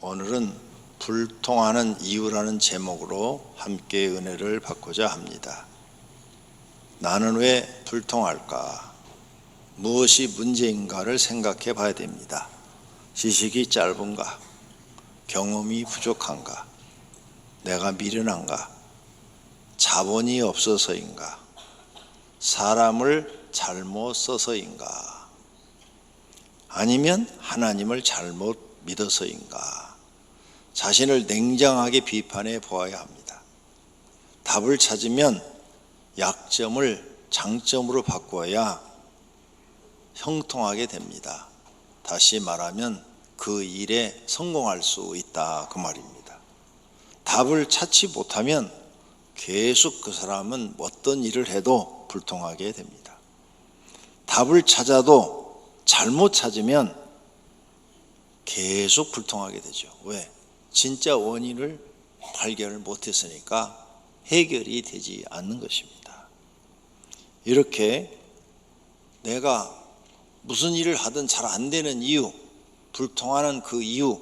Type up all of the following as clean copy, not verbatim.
오늘은 불통하는 이유라는 제목으로 함께 은혜를 받고자 합니다. 나는 왜 불통할까? 무엇이 문제인가를 생각해 봐야 됩니다. 지식이 짧은가? 경험이 부족한가? 내가 미련한가? 자본이 없어서인가? 사람을 잘못 써서인가? 아니면 하나님을 잘못 믿어서인가? 자신을 냉정하게 비판해 보아야 합니다. 답을 찾으면 약점을 장점으로 바꾸어야 형통하게 됩니다. 다시 말하면 그 일에 성공할 수 있다, 그 말입니다. 답을 찾지 못하면 계속 그 사람은 어떤 일을 해도 불통하게 됩니다. 답을 찾아도 잘못 찾으면 계속 불통하게 되죠. 왜? 진짜 원인을 발견을 못했으니까 해결이 되지 않는 것입니다. 이렇게 내가 무슨 일을 하든 잘 안 되는 이유, 불통하는 그 이유,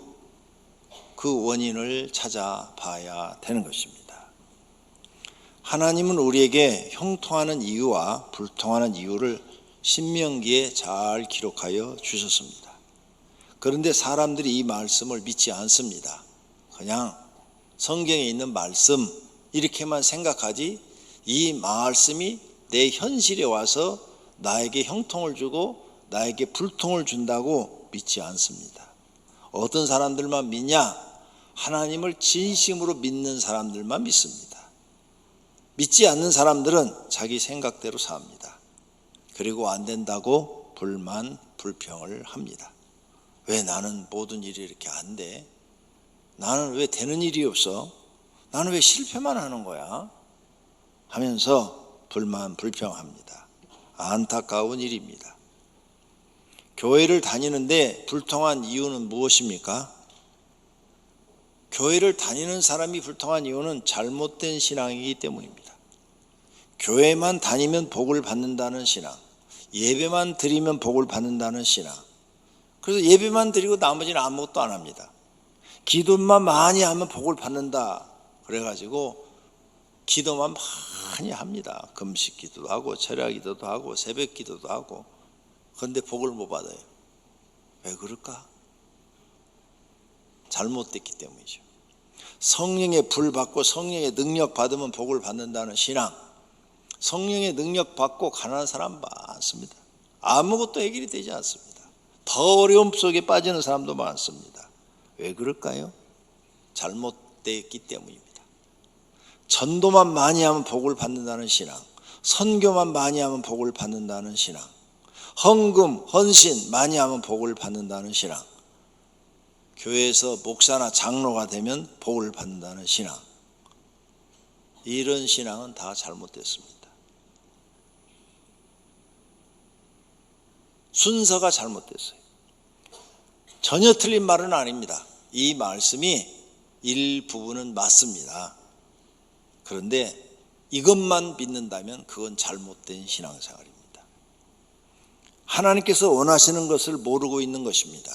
그 원인을 찾아봐야 되는 것입니다. 하나님은 우리에게 형통하는 이유와 불통하는 이유를 신명기에 잘 기록하여 주셨습니다. 그런데 사람들이 이 말씀을 믿지 않습니다. 그냥 성경에 있는 말씀 이렇게만 생각하지 이 말씀이 내 현실에 와서 나에게 형통을 주고 나에게 불통을 준다고 믿지 않습니다. 어떤 사람들만 믿냐? 하나님을 진심으로 믿는 사람들만 믿습니다. 믿지 않는 사람들은 자기 생각대로 삽니다. 그리고 안 된다고 불만, 불평을 합니다. 왜 나는 모든 일이 이렇게 안 돼? 나는 왜 되는 일이 없어? 나는 왜 실패만 하는 거야? 하면서 불만, 불평합니다. 안타까운 일입니다. 교회를 다니는데 불통한 이유는 무엇입니까? 교회를 다니는 사람이 불통한 이유는 잘못된 신앙이기 때문입니다. 교회만 다니면 복을 받는다는 신앙, 예배만 드리면 복을 받는다는 신앙. 그래서 예배만 드리고 나머지는 아무것도 안 합니다. 기도만 많이 하면 복을 받는다 그래가지고 기도만 많이 합니다. 금식 기도도 하고 철야 기도도 하고 새벽 기도도 하고. 그런데 복을 못 받아요. 왜 그럴까? 잘못됐기 때문이죠. 성령의 불 받고 성령의 능력 받으면 복을 받는다는 신앙, 성령의 능력 받고 가난한 사람 많습니다. 아무것도 해결이 되지 않습니다. 더 어려움 속에 빠지는 사람도 많습니다. 왜 그럴까요? 잘못됐기 때문입니다. 전도만 많이 하면 복을 받는다는 신앙, 선교만 많이 하면 복을 받는다는 신앙, 헌금, 헌신 많이 하면 복을 받는다는 신앙, 교회에서 목사나 장로가 되면 복을 받는다는 신앙, 이런 신앙은 다 잘못됐습니다. 순서가 잘못됐어요. 전혀 틀린 말은 아닙니다. 이 말씀이 일부분은 맞습니다. 그런데 이것만 믿는다면 그건 잘못된 신앙생활입니다. 하나님께서 원하시는 것을 모르고 있는 것입니다.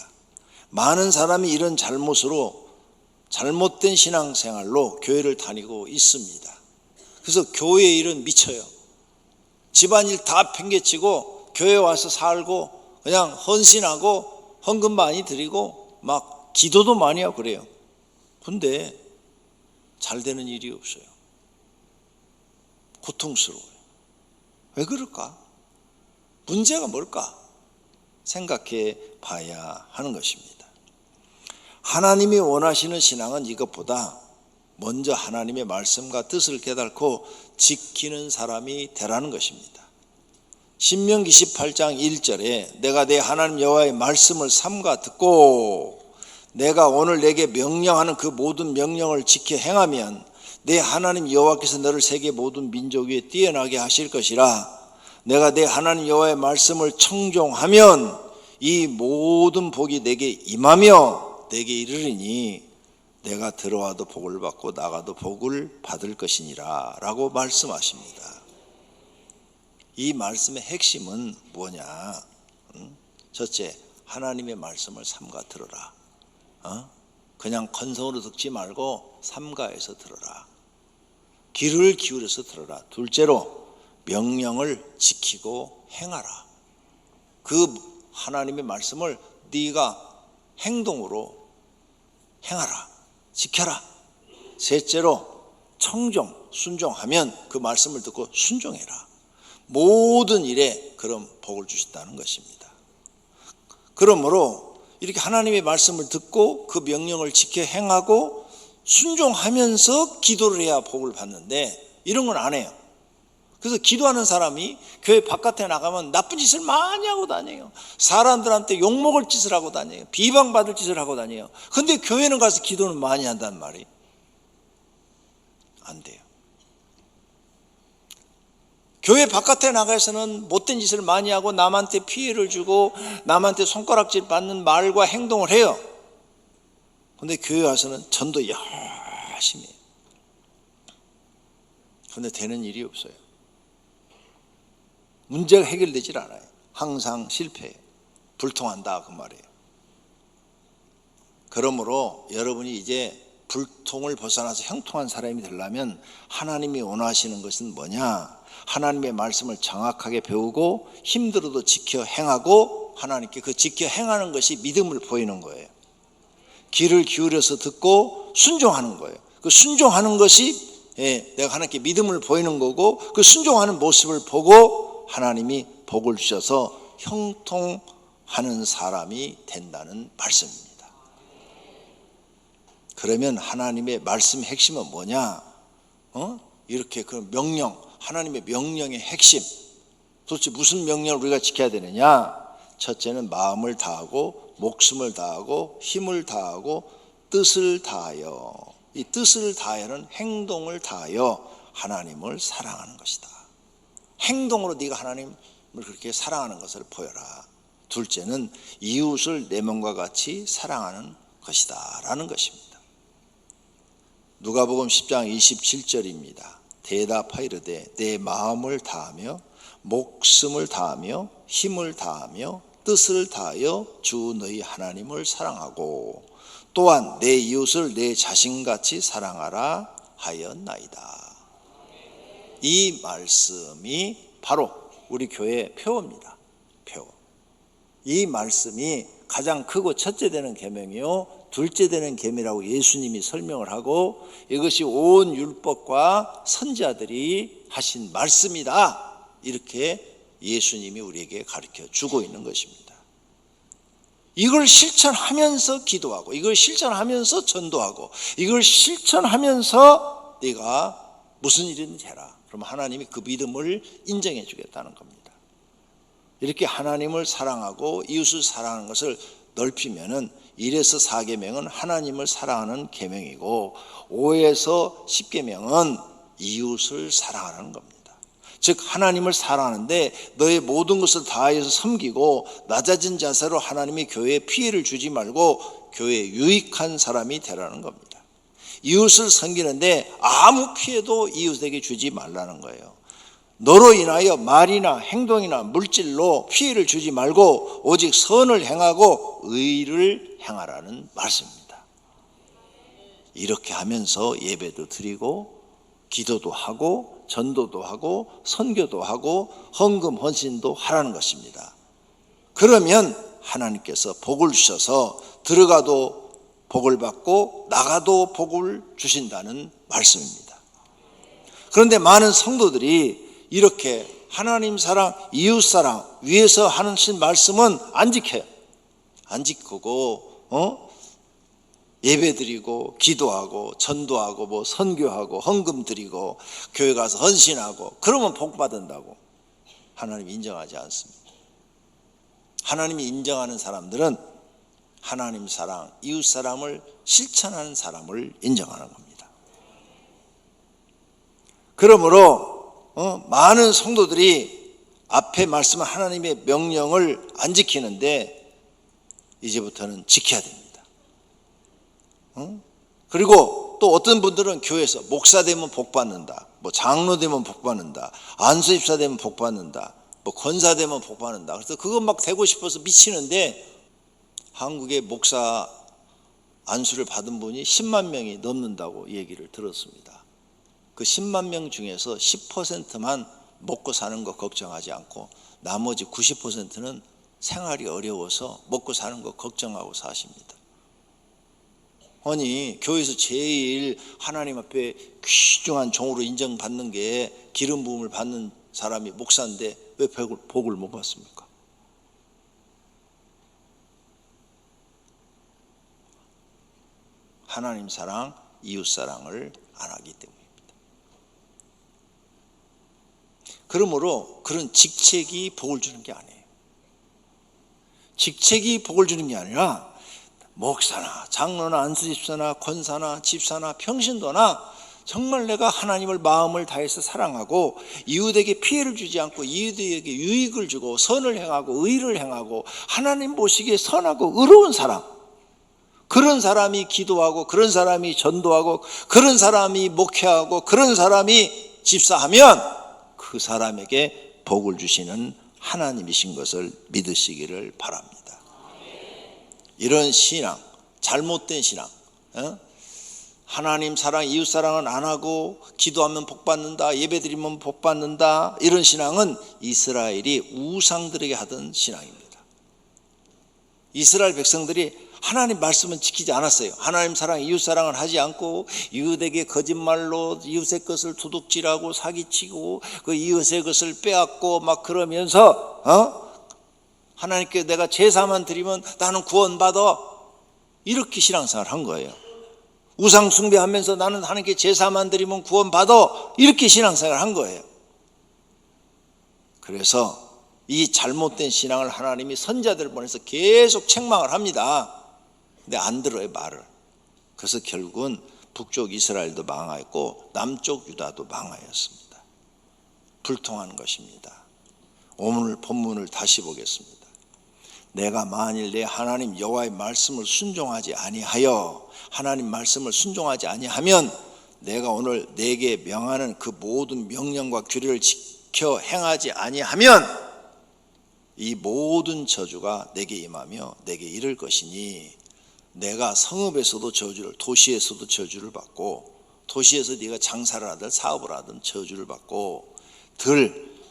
많은 사람이 이런 잘못으로 잘못된 신앙생활로 교회를 다니고 있습니다. 그래서 교회의 일은 미쳐요. 집안일 다 팽개치고 교회 와서 살고 그냥 헌신하고 헌금 많이 드리고 막 기도도 많이 하고 그래요. 근데 잘 되는 일이 없어요. 고통스러워요. 왜 그럴까? 문제가 뭘까? 생각해 봐야 하는 것입니다. 하나님이 원하시는 신앙은 이것보다 먼저 하나님의 말씀과 뜻을 깨닫고 지키는 사람이 되라는 것입니다. 신명기 18장 1절에 내가 내 하나님 여호와의 말씀을 삼가 듣고 내가 오늘 내게 명령하는 그 모든 명령을 지켜 행하면 내 하나님 여호와께서 너를 세계 모든 민족 위에 뛰어나게 하실 것이라. 내가 내 하나님 여호와의 말씀을 청종하면 이 모든 복이 내게 임하며 내게 이르리니 내가 들어와도 복을 받고 나가도 복을 받을 것이니라 라고 말씀하십니다. 이 말씀의 핵심은 뭐냐? 첫째, 하나님의 말씀을 삼가 들어라. 그냥 건성으로 듣지 말고 삼가해서 들어라. 귀를 기울여서 들어라. 둘째로 명령을 지키고 행하라. 그 하나님의 말씀을 네가 행동으로 행하라. 지켜라. 셋째로 청종, 순종하면 그 말씀을 듣고 순종해라. 모든 일에 그런 복을 주신다는 것입니다. 그러므로 이렇게 하나님의 말씀을 듣고 그 명령을 지켜 행하고 순종하면서 기도를 해야 복을 받는데 이런 건 안 해요. 그래서 기도하는 사람이 교회 바깥에 나가면 나쁜 짓을 많이 하고 다녀요. 사람들한테 욕먹을 짓을 하고 다녀요. 비방받을 짓을 하고 다녀요. 근데 교회는 가서 기도는 많이 한단 말이에요. 안 돼요. 교회 바깥에 나가서는 못된 짓을 많이 하고 남한테 피해를 주고 남한테 손가락질 받는 말과 행동을 해요. 근데 교회 와서는 전도 열심히 해요. 근데 되는 일이 없어요. 문제가 해결되질 않아요. 항상 실패해요. 불통한다 그 말이에요. 그러므로 여러분이 이제 불통을 벗어나서 형통한 사람이 되려면 하나님이 원하시는 것은 뭐냐? 하나님의 말씀을 정확하게 배우고 힘들어도 지켜 행하고 하나님께 그 지켜 행하는 것이 믿음을 보이는 거예요. 귀를 기울여서 듣고 순종하는 거예요. 그 순종하는 것이 내가 하나님께 믿음을 보이는 거고 그 순종하는 모습을 보고 하나님이 복을 주셔서 형통하는 사람이 된다는 말씀입니다. 그러면 하나님의 말씀의 핵심은 뭐냐? 이렇게 그 명령, 하나님의 명령의 핵심. 도대체 무슨 명령을 우리가 지켜야 되느냐? 첫째는 마음을 다하고 목숨을 다하고 힘을 다하고 뜻을 다하여. 이 뜻을 다하여는 행동을 다하여 하나님을 사랑하는 것이다. 행동으로 네가 하나님을 그렇게 사랑하는 것을 보여라. 둘째는 이웃을 내 몸과 같이 사랑하는 것이다 라는 것입니다. 누가복음 10장 27절입니다. 대답하이르되 내 마음을 다하며 목숨을 다하며 힘을 다하며 뜻을 다하여 주 너희 하나님을 사랑하고 또한 내 이웃을 내 자신같이 사랑하라 하였나이다. 이 말씀이 바로 우리 교회의 표어입니다. 표. 이 말씀이 가장 크고 첫째 되는 계명이요 둘째 되는 계명이라고 예수님이 설명을 하고 이것이 온 율법과 선지자들이 하신 말씀이다. 이렇게 예수님이 우리에게 가르쳐 주고 있는 것입니다. 이걸 실천하면서 기도하고 이걸 실천하면서 전도하고 이걸 실천하면서 네가 무슨 일이든지 해라. 그럼 하나님이 그 믿음을 인정해 주겠다는 겁니다. 이렇게 하나님을 사랑하고 이웃을 사랑하는 것을 넓히면은 1에서 4계명은 하나님을 사랑하는 계명이고 5에서 10계명은 이웃을 사랑하는 겁니다. 즉 하나님을 사랑하는데 너의 모든 것을 다해서 섬기고 낮아진 자세로 하나님이 교회에 피해를 주지 말고 교회에 유익한 사람이 되라는 겁니다. 이웃을 섬기는데 아무 피해도 이웃에게 주지 말라는 거예요. 너로 인하여 말이나 행동이나 물질로 피해를 주지 말고 오직 선을 행하고 의를 행하라는 말씀입니다. 이렇게 하면서 예배도 드리고 기도도 하고 전도도 하고 선교도 하고 헌금 헌신도 하라는 것입니다. 그러면 하나님께서 복을 주셔서 들어가도 복을 받고 나가도 복을 주신다는 말씀입니다. 그런데 많은 성도들이 이렇게 하나님 사랑, 이웃 사랑 위에서 하신 말씀은 안 지켜요. 안 지키고 예배 드리고 기도하고 전도하고 뭐 선교하고 헌금 드리고 교회 가서 헌신하고 그러면 복 받는다고 하나님이 인정하지 않습니다. 하나님이 인정하는 사람들은 하나님 사랑, 이웃 사랑을 실천하는 사람을 인정하는 겁니다. 그러므로 많은 성도들이 앞에 말씀한 하나님의 명령을 안 지키는데 이제부터는 지켜야 됩니다. 그리고 또 어떤 분들은 교회에서 목사 되면 복 받는다, 뭐 장로 되면 복 받는다, 안수집사 되면 복 받는다, 뭐 권사 되면 복 받는다. 그래서 그거 막 되고 싶어서 미치는데 한국의 목사 안수를 받은 분이 10만 명이 넘는다고 얘기를 들었습니다. 그 10만 명 중에서 10%만 먹고 사는 거 걱정하지 않고 나머지 90%는 생활이 어려워서 먹고 사는 거 걱정하고 사십니다. 아니, 교회에서 제일 하나님 앞에 귀중한 종으로 인정받는 게 기름 부음을 받는 사람이 목사인데 왜 복을 못 받습니까? 하나님 사랑, 이웃 사랑을 안 하기 때문입니다. 그러므로 그런 직책이 복을 주는 게 아니에요. 직책이 복을 주는 게 아니라 목사나 장로나 안수집사나 권사나 집사나 평신도나 정말 내가 하나님을 마음을 다해서 사랑하고 이웃에게 피해를 주지 않고 이웃에게 유익을 주고 선을 행하고 의를 행하고 하나님 보시기에 선하고 의로운 사람, 그런 사람이 기도하고 그런 사람이 전도하고 그런 사람이 목회하고 그런 사람이 집사하면 그 사람에게 복을 주시는 하나님이신 것을 믿으시기를 바랍니다. 이런 신앙, 잘못된 신앙, 하나님 사랑, 이웃 사랑은 안 하고 기도하면 복 받는다, 예배드리면 복 받는다, 이런 신앙은 이스라엘이 우상들에게 하던 신앙입니다. 이스라엘 백성들이 하나님 말씀은 지키지 않았어요. 하나님 사랑, 이웃 사랑을 하지 않고 이웃에게 거짓말로 이웃의 것을 도둑질하고 사기치고 그 이웃의 것을 빼앗고 막 그러면서 하나님께 내가 제사만 드리면 나는 구원받아, 이렇게 신앙생활을 한 거예요. 우상 숭배하면서 나는 하나님께 제사만 드리면 구원받아, 이렇게 신앙생활을 한 거예요. 그래서 이 잘못된 신앙을 하나님이 선자들을 보내서 계속 책망을 합니다. 근데 안 들어요, 말을. 그래서 결국은 북쪽 이스라엘도 망하였고 남쪽 유다도 망하였습니다. 불통한 것입니다. 오늘 본문을 다시 보겠습니다. 내가 만일 내 하나님 여호와의 말씀을 순종하지 아니하여, 하나님 말씀을 순종하지 아니하면 내가 오늘 내게 명하는 그 모든 명령과 규례를 지켜 행하지 아니하면 이 모든 저주가 내게 임하며 내게 이를 것이니, 내가 성읍에서도 저주를, 도시에서도 저주를 받고, 도시에서 네가 장사를 하든 사업을 하든 저주를 받고,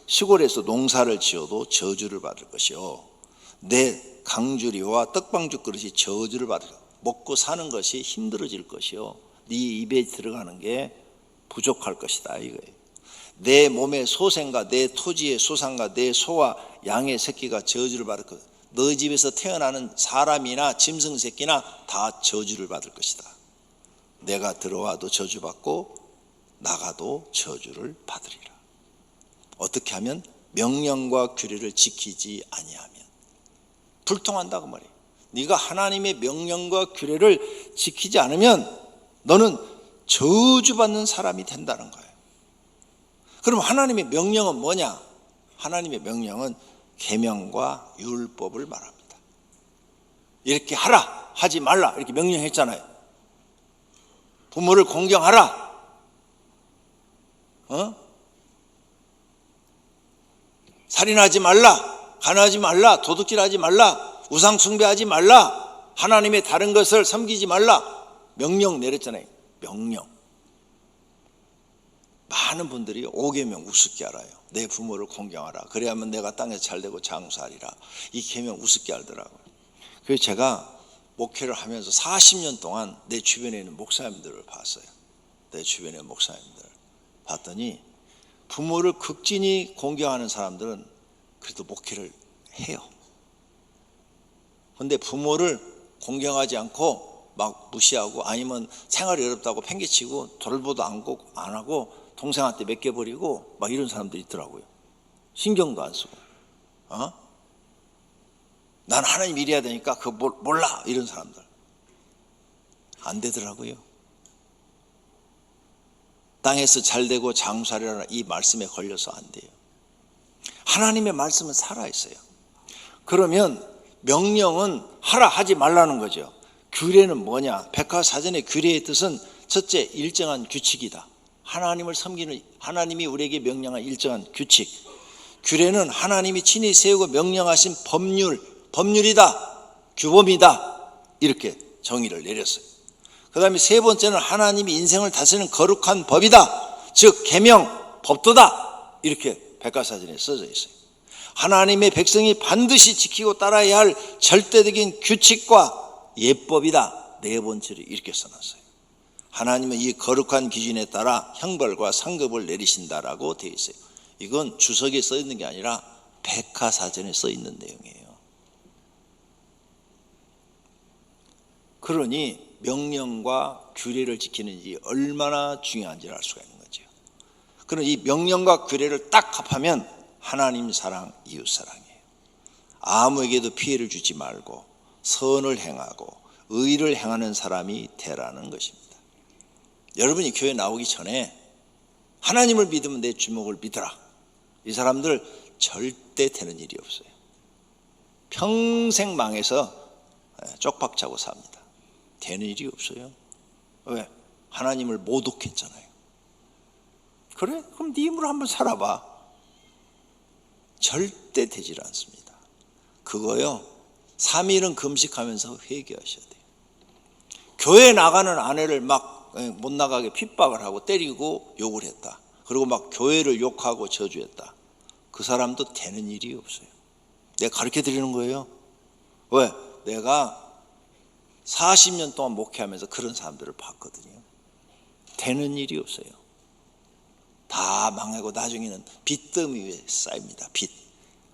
시골에서 농사를 지어도 저주를 받을 것이요, 내 강주리와 떡방주 그릇이 저주를 받을, 먹고 사는 것이 힘들어질 것이요, 네 입에 들어가는 게 부족할 것이다, 이거예요. 내 몸의 소생과 내 토지의 소산과 내 소와 양의 새끼가 저주를 받을 것, 너 집에서 태어나는 사람이나 짐승 새끼나 다 저주를 받을 것이다. 내가 들어와도 저주받고 나가도 저주를 받으리라. 어떻게 하면? 명령과 규례를 지키지 아니하면. 불통한다고 말이에요. 네가 하나님의 명령과 규례를 지키지 않으면 너는 저주받는 사람이 된다는 거예요. 그럼 하나님의 명령은 뭐냐? 하나님의 명령은 계명과 율법을 말합니다. 이렇게 하라, 하지 말라, 이렇게 명령했잖아요. 부모를 공경하라, 살인하지 말라, 간하지 말라, 도둑질하지 말라, 우상 숭배하지 말라, 하나님의 다른 것을 섬기지 말라, 명령 내렸잖아요. 명령. 많은 분들이 5계명 우습게 알아요. 내 부모를 공경하라, 그래야만 내가 땅에서 잘되고 장수하리라, 이 계명 우습게 알더라고요. 그래서 제가 목회를 하면서 40년 동안 내 주변에 있는 목사님들을 봤어요. 내 주변에 있는 목사님들 봤더니 부모를 극진히 공경하는 사람들은 그래도 목회를 해요. 그런데 부모를 공경하지 않고 막 무시하고, 아니면 생활이 어렵다고 팽개치고 돌보도 안 하고 동생한테 맡겨버리고 막 이런 사람들이 있더라고요. 신경도 안 쓰고, 난 하나님 일해야 되니까 그거 몰라, 이런 사람들. 안 되더라고요. 땅에서 잘되고 장수하리라, 이 말씀에 걸려서 안 돼요. 하나님의 말씀은 살아있어요. 그러면 명령은 하라, 하지 말라는 거죠. 규례는 뭐냐? 백과사전의 규례의 뜻은 첫째, 일정한 규칙이다. 하나님을 섬기는, 하나님이 우리에게 명령한 일정한 규칙. 규례는 하나님이 친히 세우고 명령하신 법률이다, 규범이다, 이렇게 정의를 내렸어요. 그 다음에 세 번째는 하나님이 인생을 다스리는 거룩한 법이다. 즉 계명, 법도다. 이렇게 백과사전에 써져 있어요. 하나님의 백성이 반드시 지키고 따라야 할 절대적인 규칙과 예법이다. 네 번째로 이렇게 써놨어요. 하나님은 이 거룩한 기준에 따라 형벌과 상급을 내리신다라고 되어 있어요. 이건 주석에 써 있는 게 아니라 백과사전에 써 있는 내용이에요. 그러니 명령과 규례를 지키는 일이 얼마나 중요한지를 알 수가 있는 거죠. 그럼 이 명령과 규례를 딱 합하면 하나님 사랑, 이웃 사랑이에요. 아무에게도 피해를 주지 말고 선을 행하고 의를 행하는 사람이 되라는 것입니다. 여러분이 교회 나오기 전에 하나님을 믿으면 내 주목을 믿어라. 이 사람들 절대 되는 일이 없어요. 평생 망해서 쪽박차고 삽니다. 되는 일이 없어요. 왜? 하나님을 모독했잖아요. 그래? 그럼 네 힘으로 한번 살아봐. 절대 되질 않습니다. 그거요, 3일은 금식하면서 회개하셔야 돼요. 교회 나가는 아내를 막 못 나가게 핍박을 하고 때리고 욕을 했다. 그리고 막 교회를 욕하고 저주했다. 그 사람도 되는 일이 없어요. 내가 가르쳐 드리는 거예요. 왜? 내가 40년 동안 목회하면서 그런 사람들을 봤거든요. 되는 일이 없어요. 다 망하고 나중에는 빚더미 위에 쌓입니다. 빚.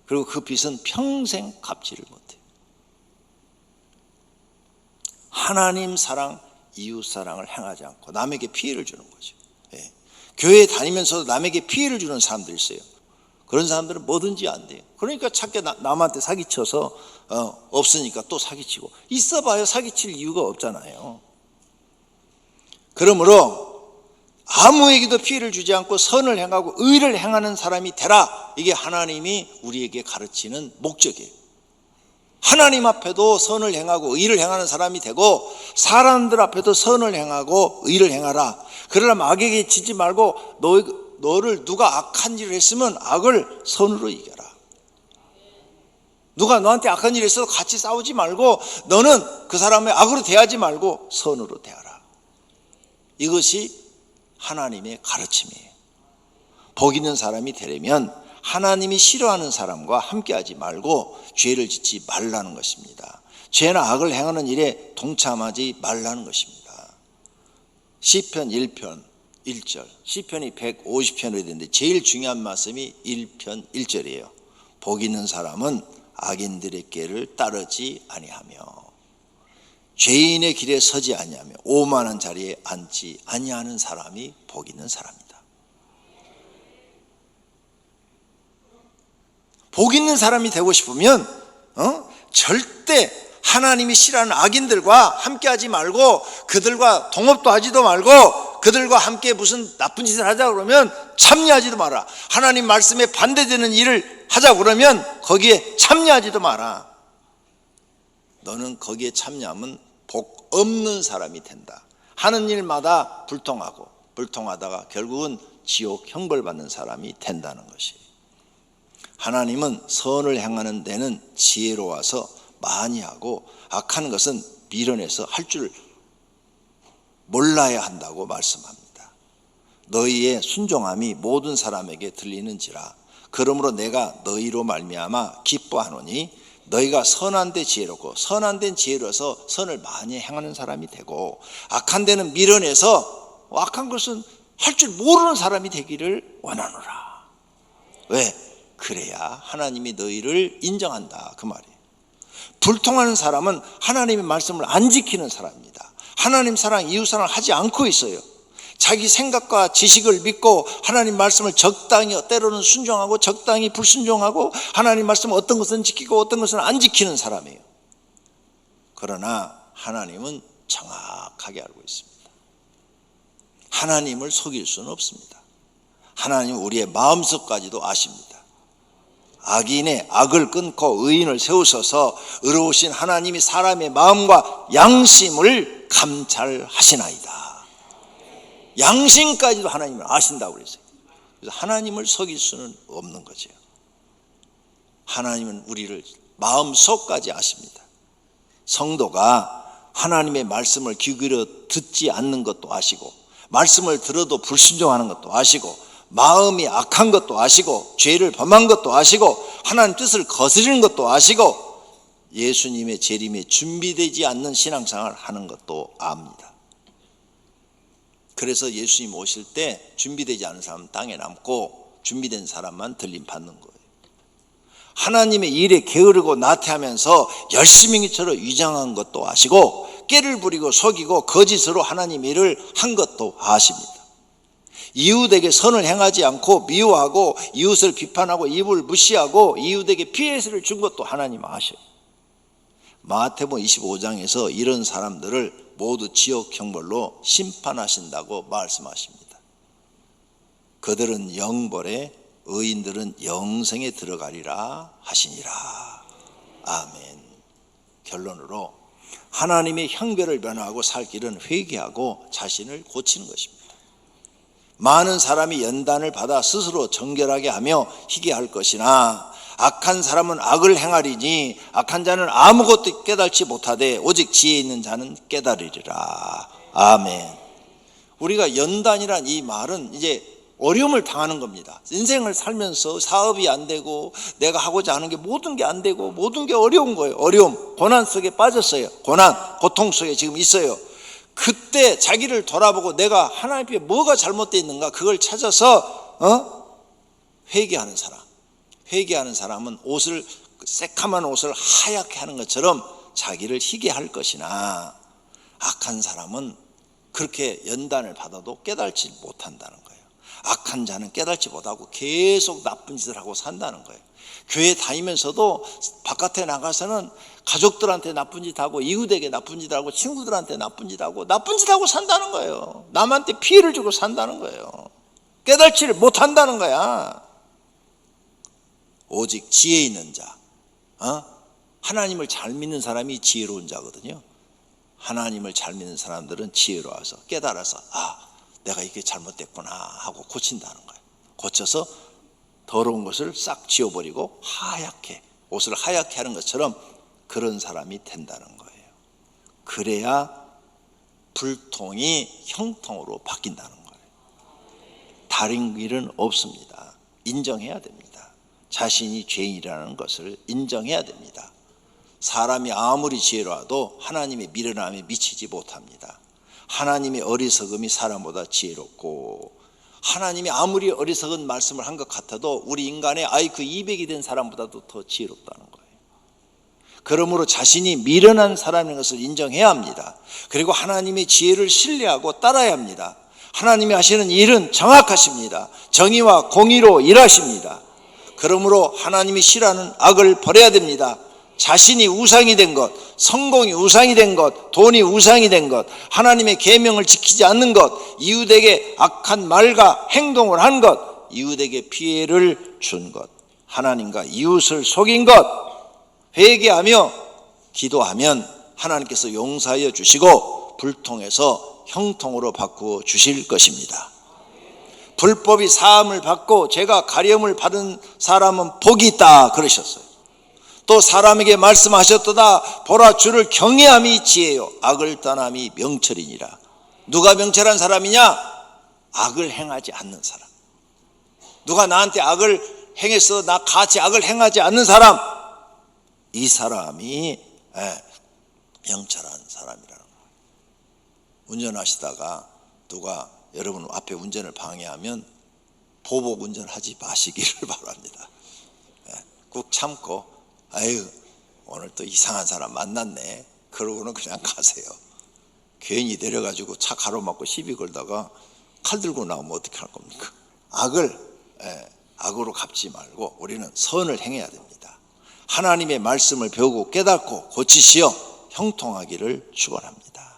그리고 그 빚은 평생 갚지를 못해요. 하나님 사랑, 이웃 사랑을 행하지 않고 남에게 피해를 주는 거죠. 예. 교회에 다니면서도 남에게 피해를 주는 사람들이 있어요. 그런 사람들은 뭐든지 안 돼요. 그러니까 찾게 남한테 사기쳐서 없으니까 또 사기치고, 있어봐야 사기칠 이유가 없잖아요. 그러므로 아무에게도 피해를 주지 않고 선을 행하고 의를 행하는 사람이 되라. 이게 하나님이 우리에게 가르치는 목적이에요. 하나님 앞에도 선을 행하고 의를 행하는 사람이 되고 사람들 앞에도 선을 행하고 의를 행하라. 그러려면 악에게 지지 말고 너를 누가 악한 일을 했으면 악을 선으로 이겨라. 누가 너한테 악한 일을 했어도 같이 싸우지 말고 너는 그 사람의 악으로 대하지 말고 선으로 대하라. 이것이 하나님의 가르침이에요. 복 있는 사람이 되려면 하나님이 싫어하는 사람과 함께하지 말고 죄를 짓지 말라는 것입니다. 죄나 악을 행하는 일에 동참하지 말라는 것입니다. 시편 1편 1절, 시편이 150편으로 되는데 제일 중요한 말씀이 1편 1절이에요. 복 있는 사람은 악인들의 길을 따르지 아니하며 죄인의 길에 서지 아니하며 오만한 자리에 앉지 아니하는 사람이 복 있는 사람이다. 복 있는 사람이 되고 싶으면 절대 하나님이 싫어하는 악인들과 함께하지 말고 그들과 동업도 하지도 말고 그들과 함께 무슨 나쁜 짓을 하자 그러면 참여하지도 마라. 하나님 말씀에 반대되는 일을 하자 그러면 거기에 참여하지도 마라. 너는 거기에 참여하면 복 없는 사람이 된다. 하는 일마다 불통하고 불통하다가 결국은 지옥 형벌 받는 사람이 된다는 것이에요. 하나님은 선을 행하는 데는 지혜로워서 많이 하고 악한 것은 미련해서 할 줄 몰라야 한다고 말씀합니다. 너희의 순종함이 모든 사람에게 들리는지라. 그러므로 내가 너희로 말미암아 기뻐하노니 너희가 선한 데 지혜롭고 선한 데는 지혜로워서 선을 많이 행하는 사람이 되고 악한 데는 미련해서 악한 것은 할 줄 모르는 사람이 되기를 원하노라. 왜? 그래야 하나님이 너희를 인정한다 그 말이에요. 불통하는 사람은 하나님의 말씀을 안 지키는 사람입니다. 하나님 사랑, 이웃 사랑을 하지 않고 있어요. 자기 생각과 지식을 믿고 하나님 말씀을 적당히 때로는 순종하고 적당히 불순종하고 하나님 말씀을 어떤 것은 지키고 어떤 것은 안 지키는 사람이에요. 그러나 하나님은 정확하게 알고 있습니다. 하나님을 속일 수는 없습니다. 하나님은 우리의 마음속까지도 아십니다. 악인의 악을 끊고 의인을 세우셔서 의로우신 하나님이 사람의 마음과 양심을 감찰하시나이다. 양심까지도 하나님을 아신다고 그랬어요. 그래서 하나님을 속일 수는 없는 거죠. 하나님은 우리를 마음속까지 아십니다. 성도가 하나님의 말씀을 귀 기울여 듣지 않는 것도 아시고, 말씀을 들어도 불순종하는 것도 아시고, 마음이 악한 것도 아시고, 죄를 범한 것도 아시고, 하나님 뜻을 거스르는 것도 아시고, 예수님의 재림에 준비되지 않는 신앙생활을 하는 것도 압니다. 그래서 예수님 오실 때 준비되지 않은 사람은 땅에 남고 준비된 사람만 들림 받는 거예요. 하나님의 일에 게으르고 나태하면서 열심히처럼 위장한 것도 아시고, 깨를 부리고 속이고 거짓으로 하나님 일을 한 것도 아십니다. 이웃에게 선을 행하지 않고 미워하고 이웃을 비판하고 이웃을 무시하고 이웃에게 피해를 준 것도 하나님 아셔요. 마태복음 25장에서 이런 사람들을 모두 지옥 형벌로 심판하신다고 말씀하십니다. 그들은 영벌에 의인들은 영생에 들어가리라 하시니라. 아멘. 결론으로 하나님의 형벌을 면하고 살 길은 회개하고 자신을 고치는 것입니다. 많은 사람이 연단을 받아 스스로 정결하게 하며 희귀할 것이나 악한 사람은 악을 행하리니 악한 자는 아무것도 깨달지 못하되 오직 지혜 있는 자는 깨달으리라. 아멘. 우리가 연단이란 이 말은 이제 어려움을 당하는 겁니다. 인생을 살면서 사업이 안 되고 내가 하고자 하는 게 모든 게 안 되고 모든 게 어려운 거예요. 어려움, 고난 속에 빠졌어요. 고난, 고통 속에 지금 있어요. 그때 자기를 돌아보고 내가 하나님 앞에 뭐가 잘못되어 있는가 그걸 찾아서 회개하는 사람. 회개하는 사람은 옷을, 새카만 옷을 하얗게 하는 것처럼 자기를 희게 할 것이나, 악한 사람은 그렇게 연단을 받아도 깨달지 못한다는 거예요. 악한 자는 깨달지 못하고 계속 나쁜 짓을 하고 산다는 거예요. 교회 다니면서도 바깥에 나가서는 가족들한테 나쁜 짓 하고 이웃에게 나쁜 짓 하고 친구들한테 나쁜 짓 하고 산다는 거예요. 남한테 피해를 주고 산다는 거예요. 깨달지를 못한다는 거야. 오직 지혜 있는 자, 하나님을 잘 믿는 사람이 지혜로운 자거든요. 하나님을 잘 믿는 사람들은 지혜로워서 깨달아서 내가 이게 잘못됐구나 하고 고친다는 거예요. 고쳐서 더러운 것을 싹 지워버리고 하얗게, 옷을 하얗게 하는 것처럼 그런 사람이 된다는 거예요. 그래야 불통이 형통으로 바뀐다는 거예요. 다른 길은 없습니다. 인정해야 됩니다. 자신이 죄인이라는 것을 인정해야 됩니다. 사람이 아무리 지혜로워도 하나님의 미련함에 미치지 못합니다. 하나님의 어리석음이 사람보다 지혜롭고, 하나님이 아무리 어리석은 말씀을 한 것 같아도 우리 인간의 IQ 200이 된 사람보다도 더 지혜롭다는 거예요. 그러므로 자신이 미련한 사람인 것을 인정해야 합니다. 그리고 하나님의 지혜를 신뢰하고 따라야 합니다. 하나님이 하시는 일은 정확하십니다. 정의와 공의로 일하십니다. 그러므로 하나님이 싫어하는 악을 버려야 됩니다. 자신이 우상이 된 것, 성공이 우상이 된 것, 돈이 우상이 된 것, 하나님의 계명을 지키지 않는 것, 이웃에게 악한 말과 행동을 한 것, 이웃에게 피해를 준 것, 하나님과 이웃을 속인 것, 회개하며 기도하면 하나님께서 용서하여 주시고 불통에서 형통으로 바꾸어 주실 것입니다. 불법이 사함을 받고 죄가 가려움을 받은 사람은 복이 있다 그러셨어요. 또 사람에게 말씀하셨도다. 보라, 주를 경외함이 지혜요 악을 떠남이 명철이니라. 누가 명철한 사람이냐? 악을 행하지 않는 사람. 누가 나한테 악을 행했어, 나 같이 악을 행하지 않는 사람, 이 사람이 명철한 사람이라는 거예요. 운전하시다가 누가 여러분 앞에 운전을 방해하면 보복 운전하지 마시기를 바랍니다. 꾹 참고 아유 오늘 또 이상한 사람 만났네 그러고는 그냥 가세요. 괜히 내려가지고 차 가로막고 시비 걸다가 칼 들고 나오면 어떻게 할 겁니까? 악을 악으로 갚지 말고 우리는 선을 행해야 됩니다. 하나님의 말씀을 배우고 깨닫고 고치시어 형통하기를 축원합니다.